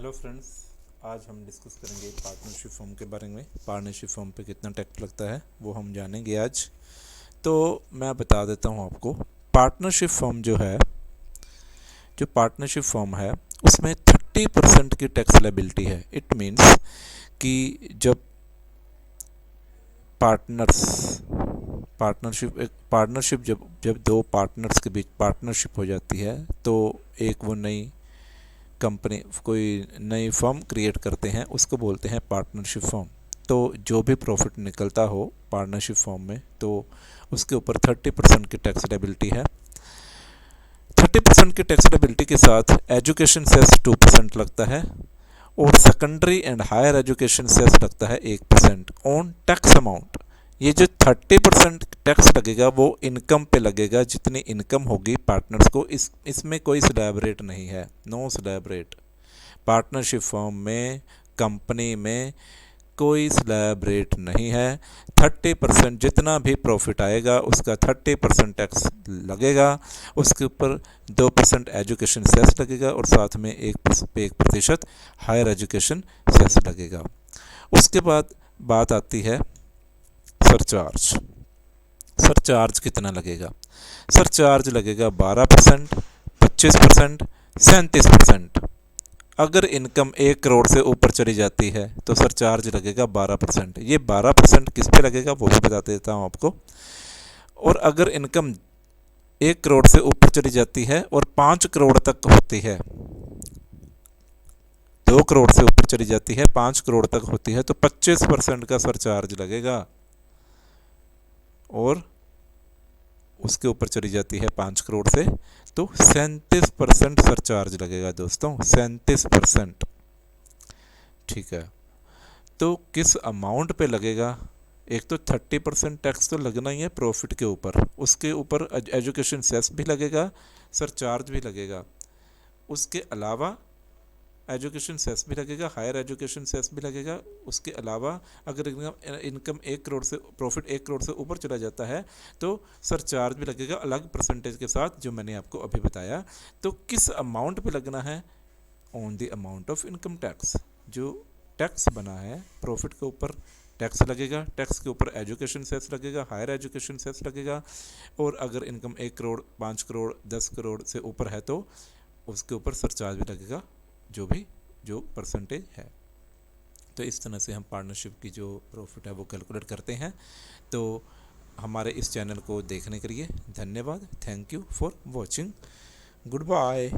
Hello friends, आज हम discuss करेंगे पार्टनरशिप फॉर्म के बारे में। पार्टनरशिप फॉर्म पे कितना टैक्स लगता है वो हम जानेंगे आज। तो मैं बता देता हूँ आपको। पार्टनरशिप फॉर्म जो पार्टनरशिप फॉर्म है उसमें 30% की टैक्स लायबिलिटी है। इट मीन्स कि जब पार्टनरशिप जब जब दो पार्टनर्स के बीच पार्टनरशिप हो जाती है तो एक वो नई कंपनी कोई नई फर्म क्रिएट करते हैं, उसको बोलते हैं पार्टनरशिप फर्म। तो जो भी प्रॉफिट निकलता हो पार्टनरशिप फर्म में तो उसके ऊपर 30% की टैक्स लायबिलिटी है। 30% की टैक्स लायबिलिटी के साथ एजुकेशन सेस 2% लगता है और secondary and higher education cess लगता है 1% ऑन टैक्स अमाउंट। ये जो 30% टैक्स लगेगा वो इनकम पे लगेगा, जितनी इनकम होगी पार्टनर्स को। इसमें कोई स्लैब रेट नहीं है, no slab rate. Partnership firm में, कंपनी में कोई स्लैब रेट नहीं है। 30% जितना भी प्रॉफिट आएगा उसका 30% टैक्स लगेगा। उसके ऊपर 2% एजुकेशन सेस लगेगा और साथ में 1% हायर एजुकेशन सेस लगेगा। उसके बाद बात आती है सरचार्ज। सरचार्ज कितना लगेगा? सरचार्ज लगेगा 12%, 25%, 37%। अगर इनकम 1 करोड़ से ऊपर चली जाती है तो सरचार्ज लगेगा 12%। ये 12% किस पे लगेगा वो भी बता देता हूँ आपको। और अगर इनकम 1 करोड़ से ऊपर चली जाती है और 5 करोड़ तक होती है, 2 करोड़ से ऊपर चली जाती है, 5 करोड़ तक होती है तो 25% का सरचार्ज लगेगा। और उसके ऊपर चली जाती है 5 करोड़ से तो 37% सरचार्ज लगेगा दोस्तों, 37%। ठीक है, तो किस अमाउंट पे लगेगा? एक तो 30% टैक्स तो लगना ही है प्रॉफिट के ऊपर, उसके ऊपर एजुकेशन सेस भी लगेगा, सरचार्ज भी लगेगा। उसके अलावा एजुकेशन सेस भी लगेगा, हायर एजुकेशन सेस भी लगेगा। उसके अलावा अगर इनकम 1 करोड़ से प्रॉफिट 1 करोड़ से ऊपर चला जाता है तो सरचार्ज भी लगेगा अलग परसेंटेज के साथ, जो मैंने आपको अभी बताया। तो किस अमाउंट पे लगना है? On the amount of income tax. जो टैक्स बना है प्रॉफिट के ऊपर टैक्स लगेगा, टैक्स के ऊपर एजुकेशन सेस लगेगा, हायर एजुकेशन सेस लगेगा। और अगर इनकम 1 करोड़, 5 करोड़, 10 करोड़ से ऊपर है तो उसके ऊपर सरचार्ज भी लगेगा, जो परसेंटेज है। तो इस तरह से हम पार्टनरशिप की जो प्रॉफिट है वो कैलकुलेट करते हैं। तो हमारे इस चैनल को देखने के लिए धन्यवाद। Thank you for watching. Good bye.